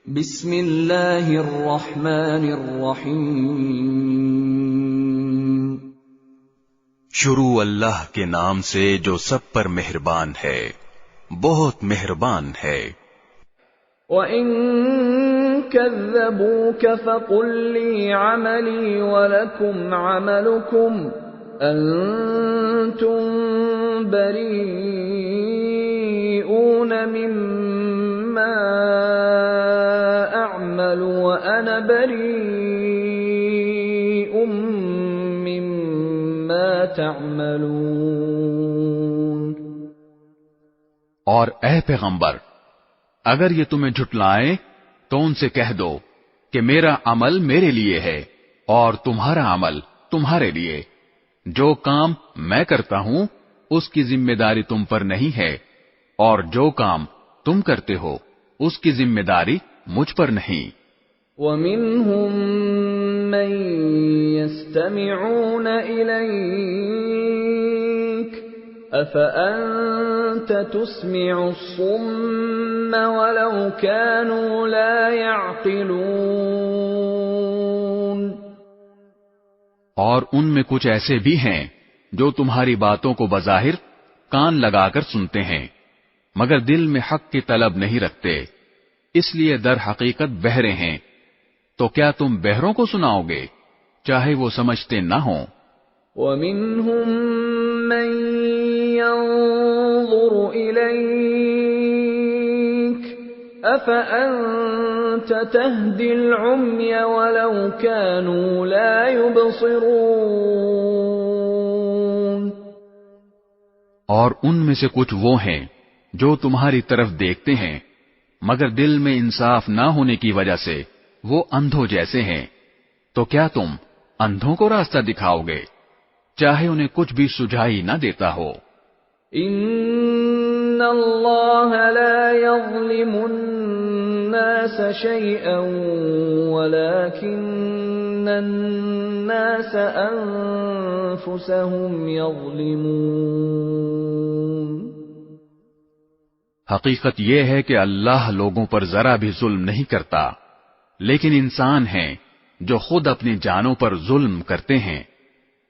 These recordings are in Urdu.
بسم اللہ الرحمن الرحیم۔ شروع اللہ کے نام سے جو سب پر مہربان ہے، بہت مہربان ہے۔ وَإِن كَذَّبُوكَ فَقُل لِّي عَمَلِي وَلَكُمْ عَمَلُكُمْ أَنتُم بَرِيئُونَ مِمَّا أَعْمَلُ وَأَنَا بَرِيءٌ مِّمَّا تَعْمَلُونَ۔ اور اے پیغمبر، اگر یہ تمہیں جھٹلائیں تو ان سے کہہ دو کہ میرا عمل میرے لیے ہے اور تمہارا عمل تمہارے لیے۔ جو کام میں کرتا ہوں اس کی ذمہ داری تم پر نہیں ہے، اور جو کام تم کرتے ہو اس کی ذمہ داری مجھ پر نہیں۔ وَمِنْهُمْ مَنْ يَسْتَمِعُونَ إِلَيْكَ أَفَأَنْتَ تُسْمِعُ الصُّمَّ وَلَوْ كَانُوا لَا يَعْقِلُونَ۔ اور ان میں کچھ ایسے بھی ہیں جو تمہاری باتوں کو بظاہر کان لگا کر سنتے ہیں، مگر دل میں حق کی طلب نہیں رکھتے، اس لیے در حقیقت بہرے ہیں۔ تو کیا تم بہروں کو سناؤ گے چاہے وہ سمجھتے نہ ہوں؟ وَمِنْهُمْ مَنْ يَنظُرُ إِلَيْكَ أَفَأَنْتَ تَهْدِي الْعُمْيَ وَلَوْ كَانُوا لَا يُبْصِرُونَ۔ اور ان میں سے کچھ وہ ہیں جو تمہاری طرف دیکھتے ہیں، مگر دل میں انصاف نہ ہونے کی وجہ سے وہ اندھوں جیسے ہیں۔ تو کیا تم اندھوں کو راستہ دکھاؤ گے چاہے انہیں کچھ بھی سجھائی نہ دیتا ہو؟ ان اللہ لا یظلم الناس شیئا ولکن الناس انفسهم یظلمون۔ حقیقت یہ ہے کہ اللہ لوگوں پر ذرا بھی ظلم نہیں کرتا، لیکن انسان ہیں جو خود اپنی جانوں پر ظلم کرتے ہیں۔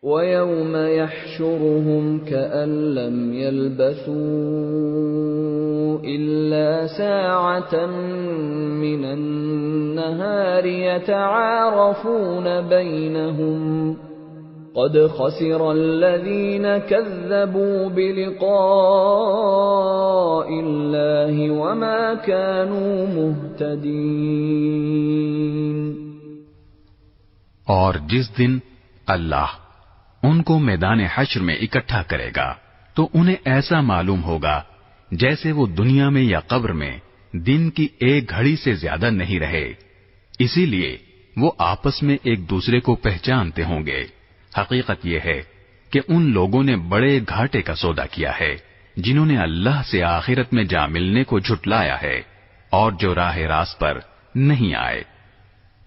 وَيَوْمَ يَحْشُرُهُمْ كَأَن لَّمْ يَلْبَثُوا إِلَّا سَاعَةً مِّنَ النَّهَارِ يَتَعَارَفُونَ بَيْنَهُمْ قَدْ خَسِرَ الَّذِينَ كَذَّبُوا بِلِقَاءِ اللَّهِ وَمَا كَانُوا مُهْتَدِينَ۔ اور جس دن اللہ ان کو میدان حشر میں اکٹھا کرے گا تو انہیں ایسا معلوم ہوگا جیسے وہ دنیا میں یا قبر میں دن کی ایک گھڑی سے زیادہ نہیں رہے، اسی لیے وہ آپس میں ایک دوسرے کو پہچانتے ہوں گے۔ حقیقت یہ ہے کہ ان لوگوں نے بڑے گھاٹے کا سودا کیا ہے جنہوں نے اللہ سے آخرت میں جا ملنے کو جھٹلایا ہے اور جو راہ راست پر نہیں آئے۔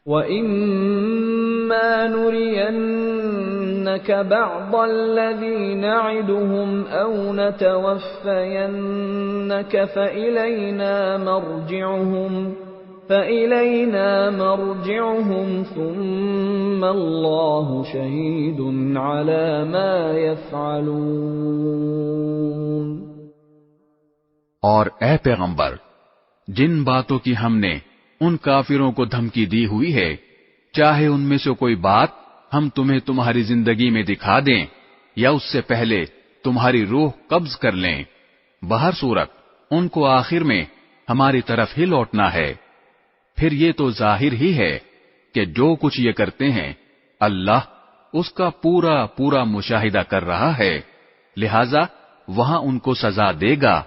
وَإِمَّا نُرِيَنَّكَ بَعْضَ الَّذِي نَعِدُهُمْ أَوْ نَتَوَفَّيَنَّكَ فَإِلَيْنَا مَرْجِعُهُمْ ثُمَّ اللَّهُ شَهِيدٌ عَلَى مَا يَفْعَلُونَ۔ اور اے پیغمبر، جن باتوں کی ہم نے ان کافروں کو دھمکی دی ہوئی ہے، چاہے ان میں سے کوئی بات ہم تمہیں تمہاری زندگی میں دکھا دیں یا اس سے پہلے تمہاری روح قبض کر لیں، بہر صورت ان کو آخر میں ہماری طرف ہی لوٹنا ہے۔ پھر یہ تو ظاہر ہی ہے کہ جو کچھ یہ کرتے ہیں اللہ اس کا پورا پورا مشاہدہ کر رہا ہے، لہذا وہاں ان کو سزا دے گا۔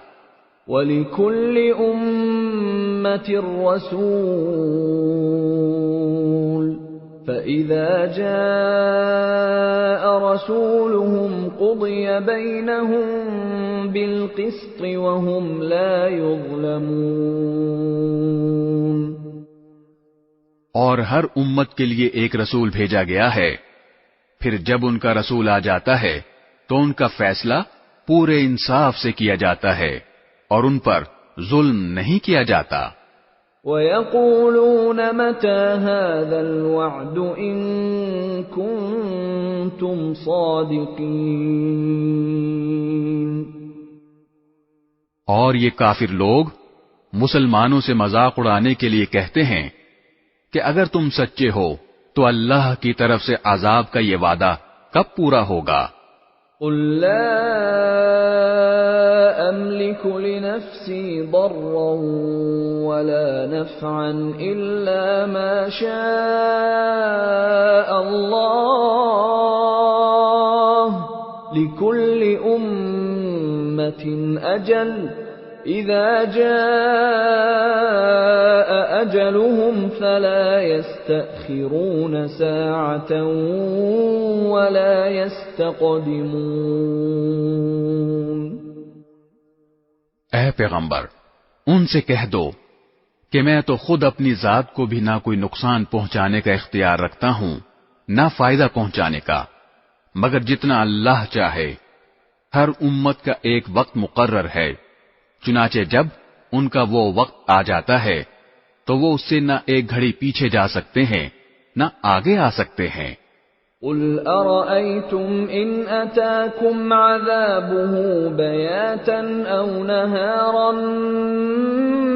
وَلِكُلِّ أُمَّةٍ رَّسُولٌ فَإِذَا جَاءَ رَسُولُهُمْ قُضِيَ بَيْنَهُم بِالْقِسْطِ وَهُمْ لَا يُظْلَمُونَ۔ اور ہر امت کے لیے ایک رسول بھیجا گیا ہے، پھر جب ان کا رسول آ جاتا ہے تو ان کا فیصلہ پورے انصاف سے کیا جاتا ہے اور ان پر ظلم نہیں کیا جاتا۔ وَيَقُولُونَ مَتَى هَذَا الْوَعْدُ إِن كُنتُمْ صَادِقِينَ۔ اور یہ کافر لوگ مسلمانوں سے مذاق اڑانے کے لیے کہتے ہیں کہ اگر تم سچے ہو تو اللہ کی طرف سے عذاب کا یہ وعدہ کب پورا ہوگا؟ قُل لَّا أَمْلِكُ لِنَفْسِي ضَرًّا وَلَا نَفْعًا إِلَّا مَا شَاءَ اللَّهُ لِكُلِّ أُمَّةٍ أَجَلٌ إِذَا جَاءَ أَجَلُهُمْ فَلَا يَسْتَأْخِرُونَ سَاعَةً وَلَا يَسْتَقْدِمُونَ۔ اے پیغمبر، ان سے کہہ دو کہ میں تو خود اپنی ذات کو بھی نہ کوئی نقصان پہنچانے کا اختیار رکھتا ہوں نہ فائدہ پہنچانے کا، مگر جتنا اللہ چاہے۔ ہر امت کا ایک وقت مقرر ہے، چنانچہ جب ان کا وہ وقت آ جاتا ہے تو وہ اس سے نہ ایک گھڑی پیچھے جا سکتے ہیں نہ آگے آ سکتے ہیں۔ قُلْ أَرَأَيْتُمْ إِنْ أَتَاكُمْ عَذَابُهُ بَيَاتًا أَوْ نَهَارًا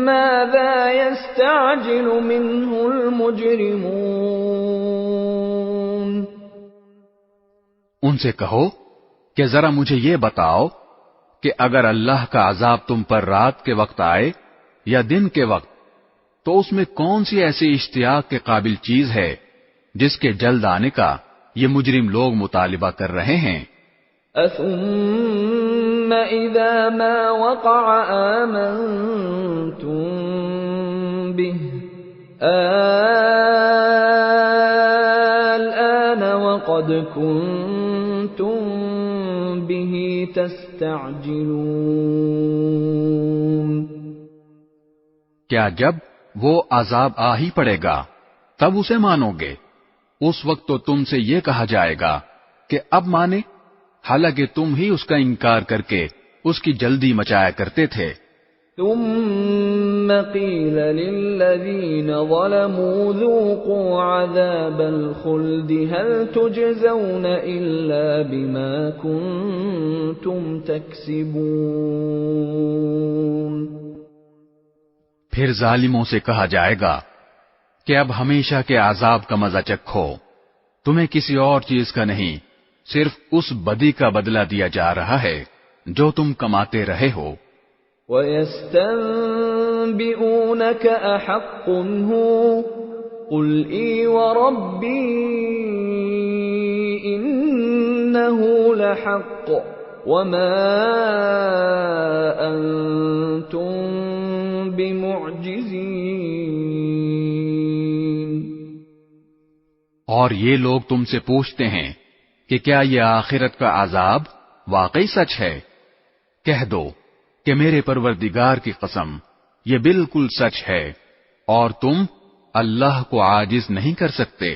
مَاذَا يَسْتَعْجِلُ مِنْهُ الْمُجْرِمُونَ۔ ان سے کہو کہ ذرا مجھے یہ بتاؤ کہ اگر اللہ کا عذاب تم پر رات کے وقت آئے یا دن کے وقت تو اس میں کون سی ایسی اشتیاق کے قابل چیز ہے جس کے جلد آنے کا یہ مجرم لوگ مطالبہ کر رہے ہیں؟ أَثُمَّ إِذَا مَا وَقَعَ آمَنْتُمْ بِهِ الْآنَ وَقَدْ كُنْتُمْ بِهِ تَسْتَعْجِلُونَ۔ کیا جب وہ عذاب آ ہی پڑے گا تب اسے مانو گے؟ اس وقت تو تم سے یہ کہا جائے گا کہ اب مانے، حالانکہ تم ہی اس کا انکار کر کے اس کی جلدی مچایا کرتے تھے۔ ثم قيل للذين ظلموا ذوقوا عذاب الخلد هل تجزون إلا بما كنتم تكسبون۔ پھر ظالموں سے کہا جائے گا کہ اب ہمیشہ کے عذاب کا مزہ چکھو، تمہیں کسی اور چیز کا نہیں، صرف اس بدی کا بدلہ دیا جا رہا ہے جو تم کماتے رہے ہو۔ وَيَسْتَنبِئُونَكَ أَحَقٌّ هُوَ قُلْ إِي وَرَبِّي إِنَّهُ لَحَقٌّ وَمَا أَنْتُمْ بِمُعْجِزِينَ۔ اور یہ لوگ تم سے پوچھتے ہیں کہ کیا یہ آخرت کا عذاب واقعی سچ ہے؟ کہہ دو کہ میرے پروردگار کی قسم یہ بالکل سچ ہے اور تم اللہ کو عاجز نہیں کر سکتے۔